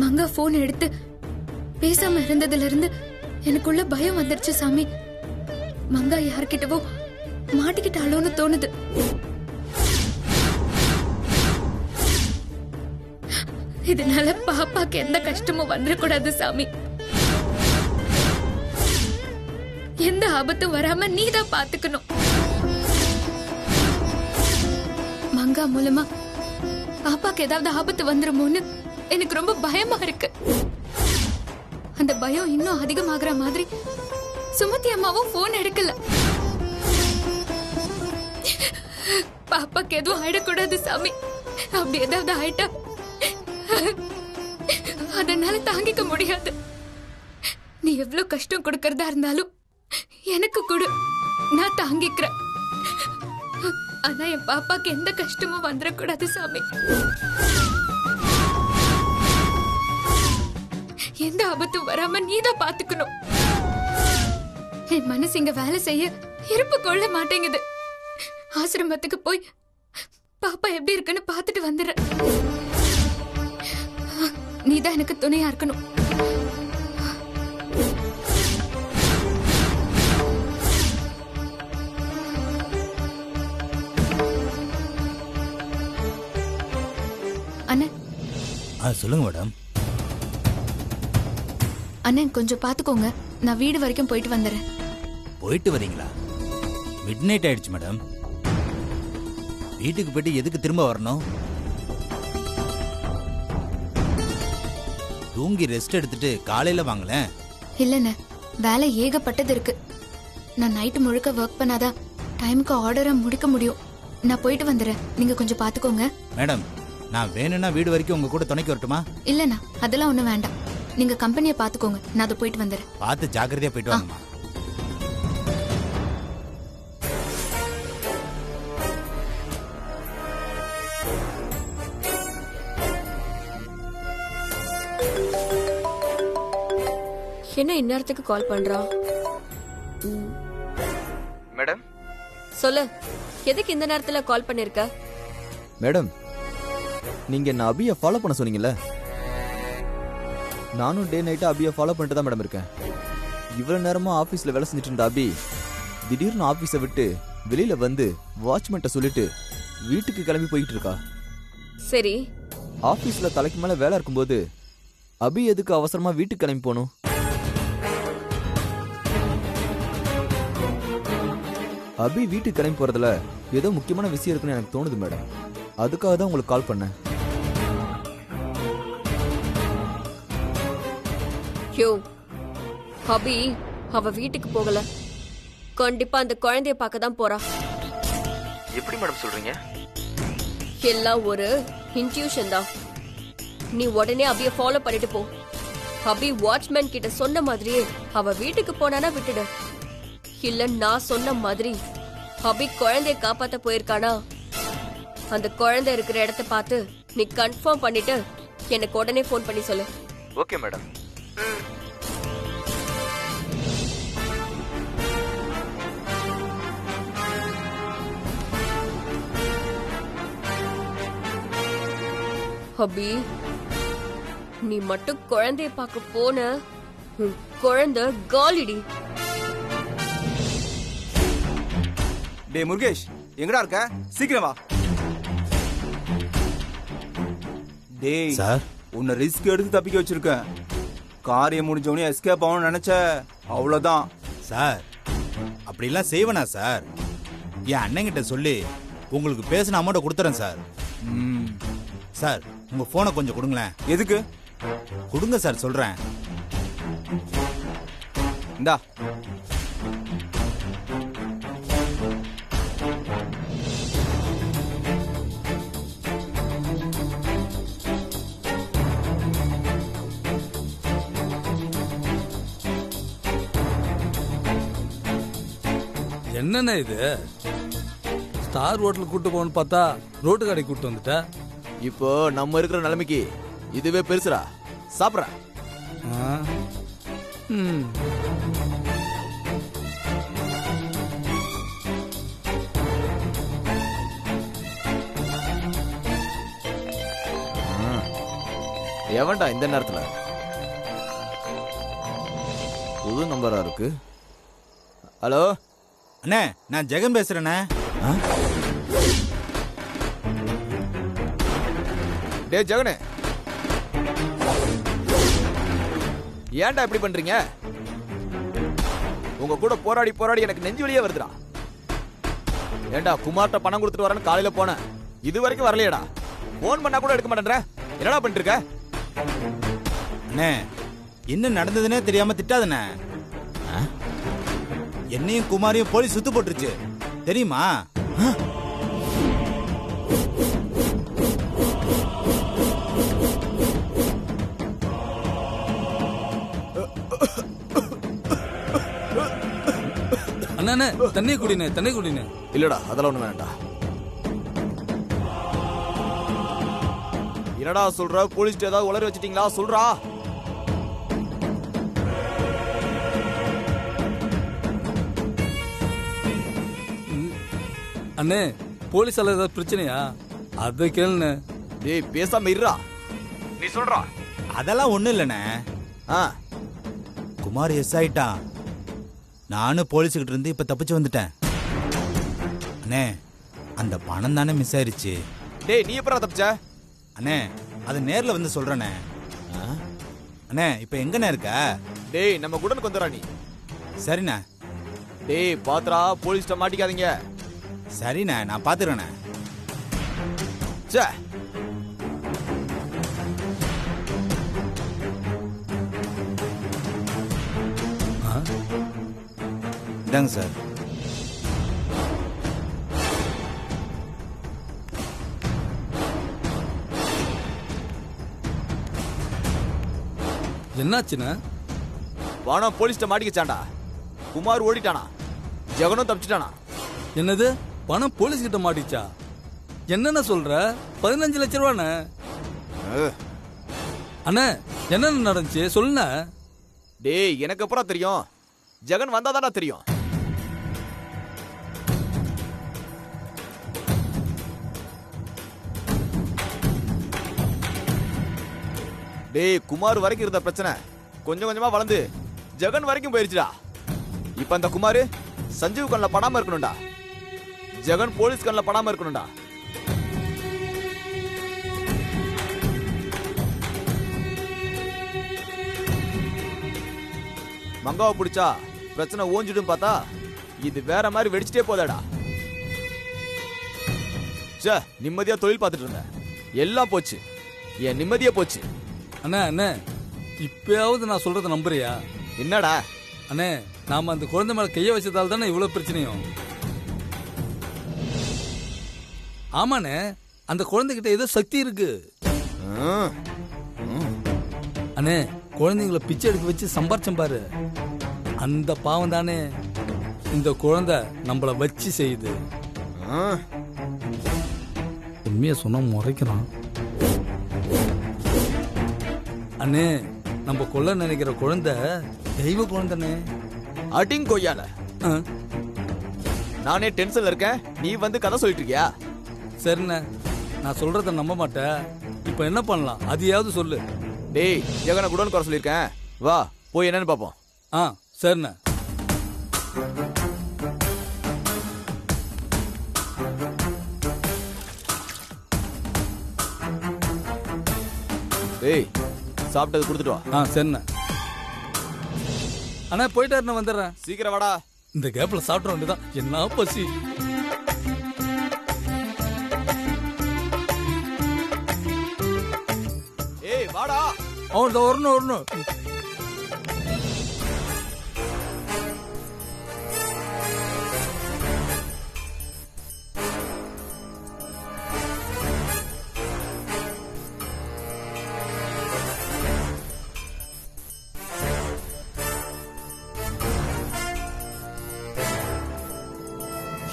மங்கா phone எடுத்து பேசாம இருந்ததுல இருந்து எனக்குள்ள பயம் வந்துருச்சு சாமி. மங்கா யார்கிட்டவோ மாட்டிக்கிட்டாளோன்னு தோணுது. இதனால பாப்பாக்கு எந்த கஷ்டமும் வந்துடக்கூடாது சாமி. எந்த ஆபத்தும் வராம நீதான் பாத்துக்கணும். மங்கா மூலமா பாப்பாக்கு ஏதாவது ஆபத்து வந்துருமோன்னு எனக்கு ரொம்ப பயமா இருக்கு. அந்த பயம் இன்னும் அதிகமாகற மாதிரி சுமதி அம்மாவும் போன் எடுக்கல. பாப்பாக்கு எதுவும் ஆயிடக்கூடாது சாமி. அப்படி ஏதாவது ஆயிட்டா அதனால தாங்கிக்க முடியாது. நீ எவ்வளவு கஷ்டம் கொடுக்கறதா இருந்தாலும் எனக்கு கொடு, நான் தாங்கிக்கிறேன். ஆனா என் பாப்பாக்கு எந்த கஷ்டமும் வந்துடக்கூடாது சாமி. எந்த ஆபத்தும் வராம நீதான் பாத்துக்கணும். என் மனசு இங்க வேலை செய்ய இருப்பு கொள்ள மாட்டேங்குது. ஆசிரமத்துக்கு போய் பாப்பா எப்படி இருக்குன்னு பாத்துட்டு வந்துடுறேன். நீதான் எனக்கு துணையா இருக்கணும். அண்ணன். சொல்லுங்க மேடம். அண்ணன் கொஞ்சம் பாத்துக்கோங்க, நான் வீடு வரைக்கும் போயிட்டு வந்துடுறேன். போயிட்டு வரீங்களா? மிட் நைட் ஆயிடுச்சு மேடம். வீட்டுக்கு போயிட்டு எதுக்கு திரும்ப வரணும்? தூங்கி ரெஸ்ட் எடுத்துட்டு காலையில வாங்களேன். இல்லண்ணே, வேலை ஏகப்பட்டது இருக்கு. நான் நைட்டு முழுக்க ஒர்க் பண்ணாதான் டைமுக்கு ஆர்டரை முடிக்க முடியும். நான் போயிட்டு வந்துடுறேன், நீங்க கொஞ்சம் பாத்துக்கோங்க. மேடம், நான் வேணும்னா வீடு வரைக்கும் உங்க கூட துணைக்கு வரட்டுமா? இல்லண்ணா, அதெல்லாம் ஒண்ணும் வேண்டாம். நீங்க கம்பெனியை பாத்துக்கோங்க, நான் அதை போயிட்டு வந்துடுறேன். பார்த்து ஜாக்கிரதையா போயிட்டு வாங்கம்மா. என்ன இந்நேரத்துக்கு கால் பண்றா? மேடம் சொல்லு, எதுக்கு இந்த நேரத்துல கால் பண்ணிருக்க? மேடம், நீங்க என்ன அபியை ஃபாலோ பண்ண சொன்னீங்கல்ல, நானும் டே நைட்டா அபியை ஃபாலோ பண்ணிட்டு தான் மேடம் இருக்கேன். இவ்வளவு நேரமா ஆபீஸ்ல வேலை செஞ்சுட்டு இருந்த அபி திடீர்னு ஆபீஸை விட்டு வெளியில வந்து வாட்ச்மேன்ட்ட சொல்லிட்டு வீட்டுக்கு கிளம்பி போயிட்டு இருக்கா. சரி, ஆபீஸ்ல தலைக்கு மேல வேலை இருக்கும்போது அபி எதுக்கு அவசரமா வீட்டுக்கு கிளம்பி போகணும்? அபி வீட்டுக்கு கிளம்பி போறதுல ஏதோ முக்கியமான விஷயம் இருக்குன்னு எனக்கு தோணுது மேடம். அதுக்காக தான் உங்களுக்கு கால் பண்ணேன். அபி அவ வீட்டுக்கு போகல, கண்டிப்பா அந்த குழந்தைய பார்க்க தான் போறா. எப்படி மேடம் சொல்றீங்க? எல்லாம் ஒரு இன்ட்யூஷன் தான். நீ உடனே அபிய ஃபாலோ பண்ணிட்டு போ. அபி வாட்ச்மேன் கிட்ட சொன்ன மாதிரியே அவ வீட்டுக்கு போனானா விட்டுடு. இல்ல நான் சொன்ன மாதிரி அபி குழந்தைய காப்பாத்த போயிருக்கானா, அந்த குழந்தை இருக்கிற இடத்த பார்த்து நீ கன்ஃபார்ம் பண்ணிட்டு எனக்கு உடனே போன் பண்ணி சொல்லு. Okay madam. அபி, நீ மட்டும் குழந்தைய பார்க்க போன, உன் குழந்தை காலிடி. டே முருகேஷ், எங்கடா இருக்க? சீக்கிரம் வா. டேய் சார், உன்னை ரிஸ்க் எடுத்து தப்பிக்க வச்சிருக்கேன். காரியம் முடிஞ்சவனே எஸ்கேப் ஆகணும்னு நினைச்ச, அவ்வளவுதான். சார் அப்படிலாம் செய்வனா சார்? என் அண்ணங்கிட்ட சொல்லி உங்களுக்கு பேசின அமௌண்ட்டை கொடுத்துறேன் சார். சார், உங்க போனை கொஞ்சம் கொடுங்களேன். எதுக்கு? கொடுங்க சார், சொல்றேன். இந்தா. என்னண்ணே இது? ஸ்டார் ஹோட்டல் கூட்டு போகணும்னு பார்த்தா ரோட்டு கடை கூட்டு வந்துட்ட. இப்போ நம்ம இருக்கிற நிலைமைக்கு இதுவே பெருசுடா. சாப்பிட்ற. எவன்டா இந்த நேரத்துல? புது நம்பரா இருக்கு. ஹலோ அண்ணே, நான் ஜெகன் பேசுறேண்ணே. டே ஜெகனே, ஏன்டா இப்படி பண்றீங்க? உங்க கூட போராடி போராடி எனக்கு நெஞ்சு வலியே வருதுடா. ஏன்டா குமார்ட்ட பணம் கொடுத்துட்டு வரேன்னு காலையில போனேன், இது வரைக்கும் வரலையடா. போன் பண்ணா கூட எடுக்க மாட்டேன்ற. என்னடா பண்ணிட்டு இருக்க? அண்ணே, என்ன நடந்ததுன்னே தெரியாம திட்டாதண்ணே. என்னையும் குமாரையும் போலீஸ் சுத்து போட்டுருச்சு தெரியுமா? அண்ணா தண்ணி குடினே, தண்ணி குடினே. இல்லடா அதெல்லாம் ஒண்ணு வேண்டாம். என்னடா சொல்ற? போலீஸ் ஏதாவது உளறி வச்சிட்டீங்களா? சொல்றா. அண்ணே, போலீஸால ஏதாவது பிரச்சனையா? அதை கேளுண்ணே. டேய் பேசாம இருடா. நீ சொல்றா. அதெல்லாம் ஒண்ணும் இல்லண்ணே. குமார் எஸ் ஆயிட்டான். நானும் போலீஸுக்கிட்ட இருந்து இப்ப தப்பிச்சு வந்துட்டேன். அண்ணே, அந்த பணம் தானே மிஸ் ஆயிருச்சு. டேய் நீ எப்பறா தப்பிச்ச? அண்ணே, அது நேர்ல வந்து சொல்றேனே. அண்ணே, இப்ப எங்கண்ணே இருக்க? டேய் நம்ம குடனுக்கு வந்துடா நீ. சரிண்ணே. டேய் பாத்ரா, போலீஸ்ட்ட மாட்டிக்காதீங்க. சரிண்ணே, நான் பாத்துறேண்ணே. சே இதாங்க சார். என்னாச்சுண்ணே? பணம் போலீஸ்ட்ட மாட்டிக்கிச்சாண்டா. குமார் ஓடிட்டானா, ஜெகனும் தப்பிச்சிட்டானா. என்னது, பணம் போலீஸ் கிட்ட மாட்டிச்சா? என்னென்ன சொல்ற? 15 லட்சம் ரூபாண்ணே. அண்ணே, என்னென்ன நடந்துச்சு சொல்லுண்ணே. டேய் எனக்கு அப்புறம் தெரியும், ஜெகன் வந்தாதாடா தெரியும். டேய் குமார் வரைக்கும் இருந்த பிரச்சனை கொஞ்சம் கொஞ்சமா வளர்ந்து ஜெகன் வரைக்கும் போயிருச்சுடா. இப்ப அந்த குமார் சஞ்சீவ் கண்ணில் படாம இருக்கணும்டா. ஜெகன் போலீஸ் கண்ணில் படாம இருக்கணும்டா. மங்காவை பிடிச்சா பிரச்சனை ஓஞ்சிடும் பார்த்தா இது வேற மாதிரி வெடிச்சிட்டே போதாடா. சே, நிம்மதியா தொழில் பார்த்துட்டு இருந்தேன், எல்லாம் போச்சு. என் நிம்மதியே போச்சு. அண்ணே அண்ணே, இப்பயாவது நான் சொல்றத நம்புறியா? என்னடா? அண்ணே, நாம அந்த குழந்தை மேல கைய வச்சதால தானே இவ்வளவு பிரச்சனையும். ஆமாண்ணே, அந்த குழந்தைகிட்ட ஏதோ சக்தி இருக்கு. அண்ணே, குழந்தைங்களை பிச்சை எடுக்க வச்சு சம்பாரிச்சம் பாரு. அந்த பாவம் தானே இந்த குழந்தை நம்மள வச்சு செய்யுது. உண்மையா சொன்னா முறைக்கிறான். அண்ணே, நம்ம கொல்ல நினைக்கிற குழந்தை தெய்வ குழந்தைண்ணே. அடிங் கொய்யால, நானே டென்ஷன்ல இருக்கேன், நீ வந்து கதை சொல்லிட்டு இருக்கியா? சரிண்ணே, நான் சொல்றத நம்ப மாட்டேன். இப்ப என்ன பண்ணலாம், அதையாவது சொல்லு. டேய் ஜெகனை குடோன் குறை சொல்லியிருக்கேன், வா போய் என்னன்னு பாப்போம். சரிண்ணே. டேய் சாப்பிட்டது கொடுத்துட்டு வா. சரிண்ணே. அண்ணா போயிட்டாருண்ணே, வந்துடுறேன். சீக்கிரம் வாடா. இந்த கேப்ல சாப்பிட வேண்டியதான். என்ன பசி. ஏய் வாடா. அவன் வரணும்.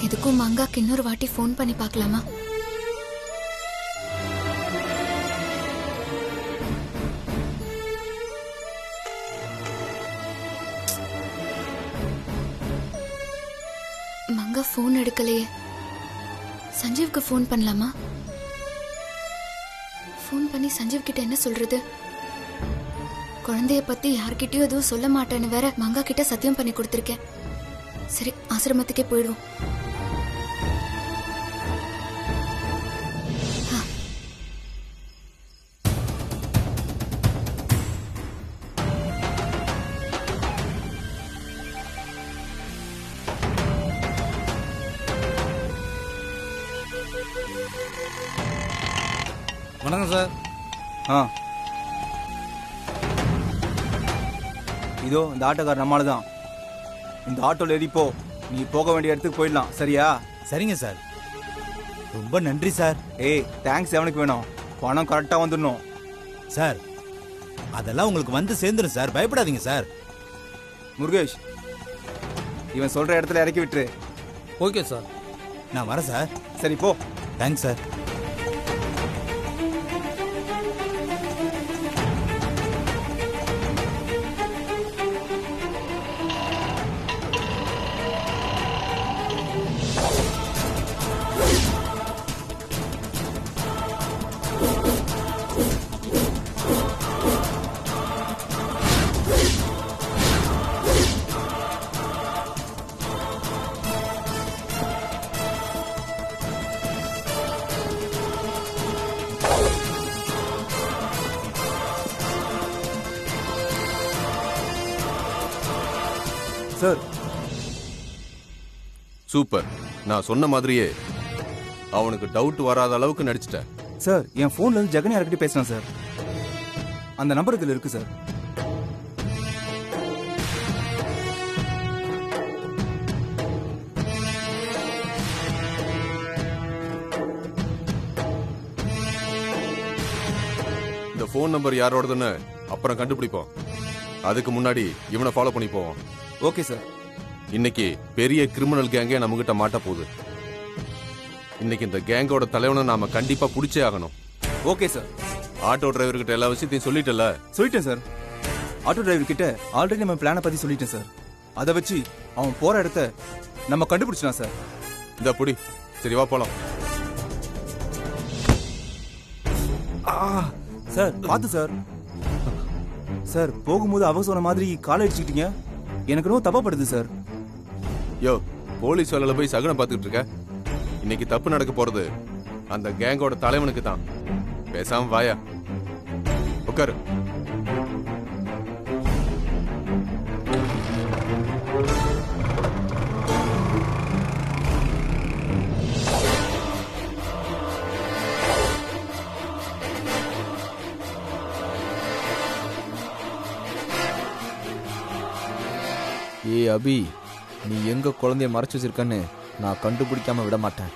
எதுக்கும் மங்காக்கு இன்னொரு வாட்டி ஃபோன் பண்ணி பார்க்கலாமா? மங்கா ஃபோன் எடுக்கலையே. சஞ்சீவுக்கு ஃபோன் பண்ணலாமா? ஃபோன் பண்ணி சஞ்சீவ் கிட்ட என்ன சொல்றது? குழந்தைய பத்தி யார்கிட்டயும் எதுவும் சொல்ல மாட்டேன்னு வேற மங்கா கிட்ட சத்தியம் பண்ணி கொடுத்துருக்கேன். சரி, ஆசிரமத்துக்கே போயிடுவோம். வணக்கம் சார். ஆ இதோ இந்த ஆட்டோக்கார் நம்மளால தான். இந்த ஆட்டோல ஏறிப்போ, நீ போக வேண்டிய இடத்துக்கு போயிடலாம். சரியா? சரிங்க சார், ரொம்ப நன்றி சார். ஏய், தேங்க்ஸ் எவனுக்கு வேணும், பணம் கரெக்டாக வந்துடணும். சார் அதெல்லாம் உங்களுக்கு வந்து சேர்ந்துடும் சார், பயப்படாதீங்க சார். முருகேஷ், இவன் சொல்ற இடத்துல இறக்கி விட்டுரு. Okay sir. நான் வரேன் சார். சரி போ. Thanks sir. Sir super. நான் சொன்ன மாதிரியே அவனுக்கு டவுட் வராத அளவுக்கு நடிச்சிட்டேன். சார், என் ஃபோன்ல இருந்து ஜெகன் யார்கிட்ட பேசினேன் சார். அந்த நம்பர் இதில் இருக்கு சார். இந்த ஃபோன் நம்பர் யாரோடதுன்னு அப்புறம் கண்டுபிடிப்போம். அதுக்கு முன்னாடி இவனை ஃபாலோ பண்ணி போவோம். Okay sir. இன்னைக்கு பெரிய கிரிமினல் கேங்கே நம்ம கிட்ட மாட்ட போகுது. இன்னைக்கு இந்த கேங்கோட தலைவனை நாம கண்டிப்பா புடிச்சே ஆகணும். Okay sir. ஆட்டோ டிரைவர் கிட்ட எல்லா விஷயத்தையும் சொல்லிட்டல? சொல்லிட்டேன் சார். ஆட்டோ டிரைவர் கிட்ட ஆல்ரெடி நம்ம பிளானை பத்தி சொல்லிட்டேன் சார். அதை வச்சு அவன் போற இடத்த நம்ம கண்டுபிடிச்சிடலாம் சார். இந்த புடி. சரி வா போலாம். சார் பார்த்து சார். சார், போகும்போது அவ சொன்ன மாதிரி காலை அடிச்சுக்கிட்டீங்க. எனக்கு ரொம்ப தப்பாப்படுது சார். யோ, போலீஸ் வேலையில போய் சகுனம் பார்த்துக்கிட்டு இருக்க. இன்னைக்கு தப்பு நடக்க போறது அந்த கேங்கோட தலைவனுக்கு தான். பேசாம வாயா, உட்காரு. ஏய் அபி, நீ எங்க குழந்தைய மறைச்சு வச்சிருக்கன்னு நான் கண்டுபிடிக்காம விட மாட்டேன்.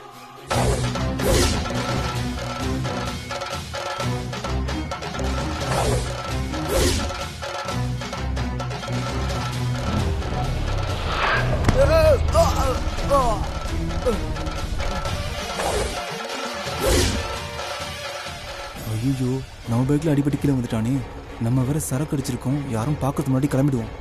ஐயோ, நம்ம பைக்ல அடிபட்டு கீழே வந்துட்டானே. நம்ம வேற சரக்கு அடிச்சிருக்கோம். யாரும் பார்க்கறதுக்கு முன்னாடி கிளம்பிடுவோம்.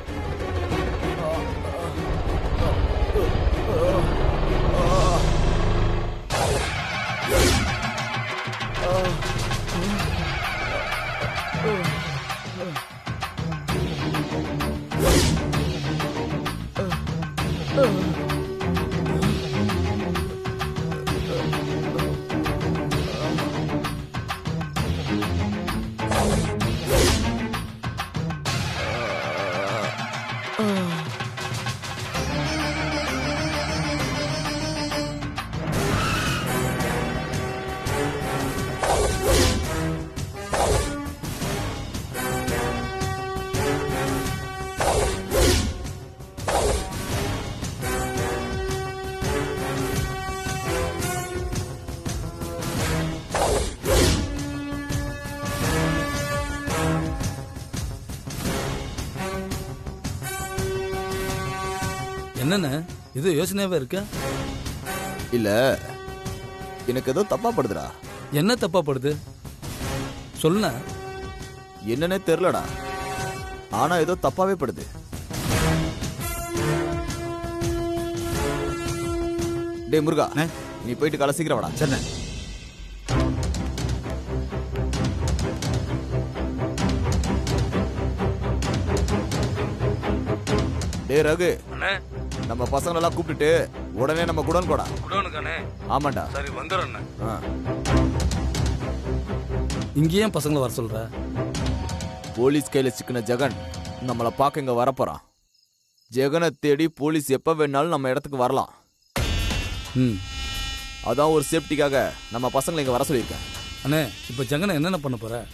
என்னண்ணே இது யோசனையாவே இருக்க? இல்ல, எனக்கு ஏதோ தப்பா படுதுடா. என்ன தப்பா படுது சொல்லுண்ண. என்னன்னே தெரியலடா, ஆனா ஏதோ தப்பாவே படுது. டேய் முருகா, நீ போயிட்டு காலை சீக்கிரம் வாடா. சரிண்ணே. டேய் ரகு, அண்ணே நம்ம பசங்களெல்லாம் கூப்பிட்டுட்டு உடனே நம்ம குடோன் போடா. குடோனுக்கானே ஆமாண்டா. சரி வந்துடுறேண்ணே. ஆ. இங்கே ஏன் பசங்களை வர சொல்ற? போலீஸ் கையில சிக்கின ஜெகன் நம்மளை பார்க்க இங்க வரப்போறான். ஜெகனை தேடி போலீஸ் எப்ப வேணாலும் நம்ம இடத்துக்கு வரலாம். ம் அதான் ஒரு சேஃப்டிக்காக நம்ம பசங்களை இங்க வர சொல்லியிருக்கேன். அண்ணே இப்போ ஜெகனை என்னென்ன பண்ண போற?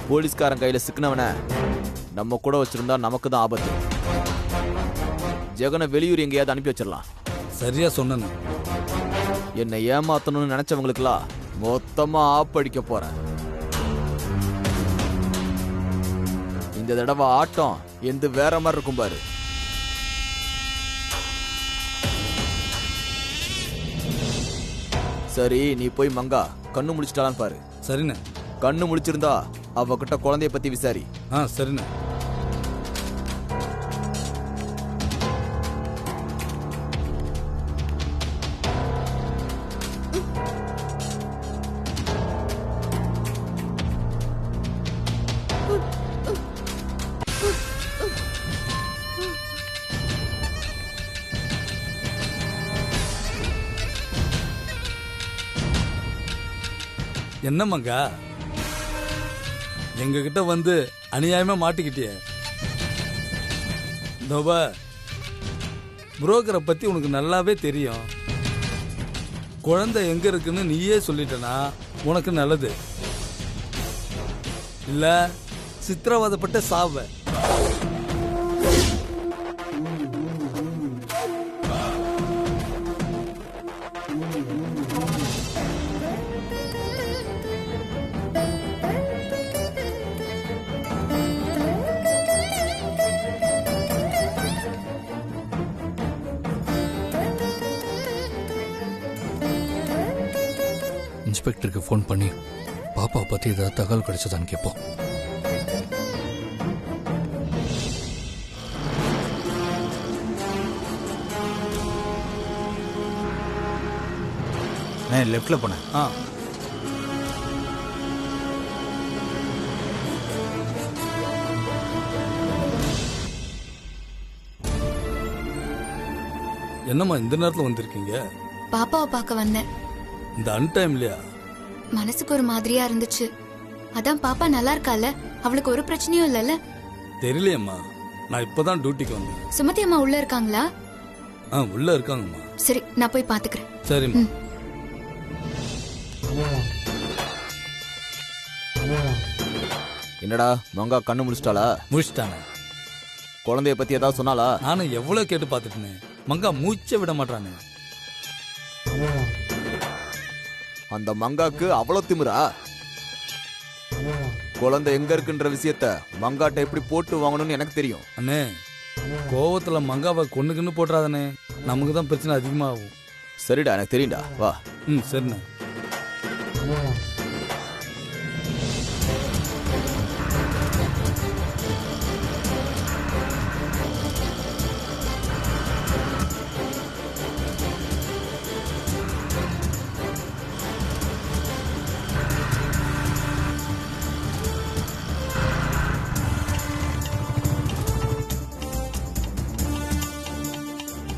போலீஸ்காரன் கையில சிக்கினவன நம்ம கூட வச்சிருந்தா நமக்கு தான் ஆபத்து. ஜெகனை வெளியூர் எங்கேயாவது அனுப்பி வச்சிடலாம். சரியா சொன்னேண்ணே. என்னை ஏமாத்தணும்னு நினைச்சவங்களுக்குலாம் மொத்தமா ஆப்படிக்க போறேன். இந்த தடவை ஆட்டம் எந்த வேற மாதிரி இருக்கும் பாரு. சரி, நீ போய் மங்கா கண்ணு முடிச்சிட்டாலான்னு பாரு. சரிண்ணே. கண்ணு முடிச்சிருந்தா அவகிட்ட குழந்தைய பத்தி விசாரி. சரிண்ணே. என்னம்மாங்க எங்ககிட்ட வந்து அநியாயமா மாட்டிக்கிட்டிய? நோபா புரோக்கரை பத்தி உனக்கு நல்லாவே தெரியும். குழந்தை எங்க இருக்குன்னு நீயே சொல்லிட்டனா உனக்கு நல்லது. இல்ல சித்திரவதைப்பட்ட சாவ. இன்ஸ்பெக்டருக்கு ஃபோன் பண்ணி பாப்பாவை பற்றி ஏதாவது தகவல் கிடைச்சதான்னு கேட்போம். நான் லெஃப்ட்ல போனேன். என்னம்மா இந்த நேரத்துல வந்திருக்கீங்க? பாப்பாவை பார்க்க வந்தேன். இந்த அன்டைம்லயா? மனசுக்கு ஒரு மாதிரியா இருந்துச்சு. அதான் பாப்பா நல்லா இருக்கால, அவளுக்கு ஒரு பிரச்சனையும் இல்லைல்ல? தெரியலையம்மா, நான் இப்பதான் டியூட்டிக்கு வந்தேன். சுமதி அம்மா உள்ள இருக்காங்களா? உள்ள இருக்காங்கம்மா. சரி, நான் போய் பாத்துக்கிறேன். சரிம்மா. என்னடா மங்கா கண்ணு முடிச்சிட்டாளா? முடிச்சிட்டானே. குழந்தைய பத்தி ஏதாவது சொன்னாலா? நானும் எவ்வளவு கேட்டு பாத்துட்டேனே, மங்கா மூச்சை விட மாட்டானே. அந்த மங்காக்கு அவ்வளவு திமிரா? குழந்தை எங்க இருக்குன்ற விஷயத்த மங்காட்ட எப்படி போட்டு வாங்கணும்னு எனக்கு தெரியும். அண்ணே, கோவத்துல மங்காவை கொன்னுக்குன்னு போட்டுறாதனே, நமக்கு தான் பிரச்சனை அதிகமாகும். சரிடா, எனக்கு தெரியும்டா, வா. சரிண்ணே.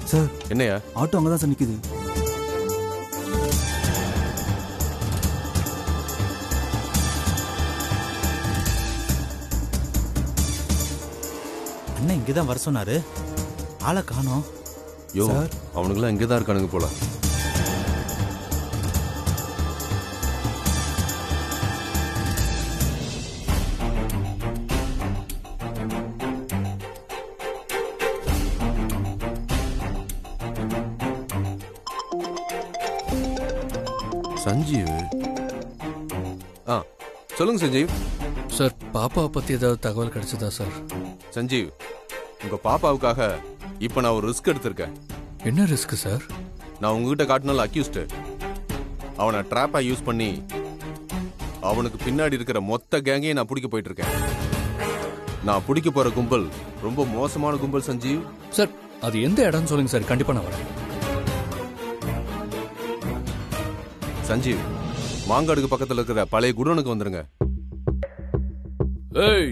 சார், என்னையா ஆட்டோ அங்கதான் சார் நிக்குது. அண்ணன் இங்கதான் வர சொன்னாரு, ஆளை காணோம். யோ, அவனுக்குலாம் இங்கதான் இருக்கானுங்க போல. சஞ்சீவ், சொல்லுங்க சஞ்சீவ். சார், பாப்பாவை பற்றி ஏதாவது தகவல் கிடைச்சதா சார்? சஞ்சீவ், உங்க பாப்பாவுக்காக இப்ப நான் ஒரு ரிஸ்க் எடுத்திருக்கேன். என்ன ரிஸ்க் சார்? நான் உங்ககிட்ட காட்டினால அக்யூஸ்ட், அவனை ட்ராப்பா யூஸ் பண்ணி அவனுக்கு பின்னாடி இருக்கிற மொத்த கேங்கையும் நான் பிடிக்க போயிட்டு இருக்கேன். நான் பிடிக்க போற கும்பல் ரொம்ப மோசமான கும்பல் சஞ்சீவ். சார், அது எந்த இடம்னு சொல்லுங்க சார், கண்டிப்பா நான் வரேன். சஞ்சீவ், மாங்காடுக்கு பக்கத்துல இருக்கிற பழைய குடோனுக்கு வந்துருங்க. ஏய்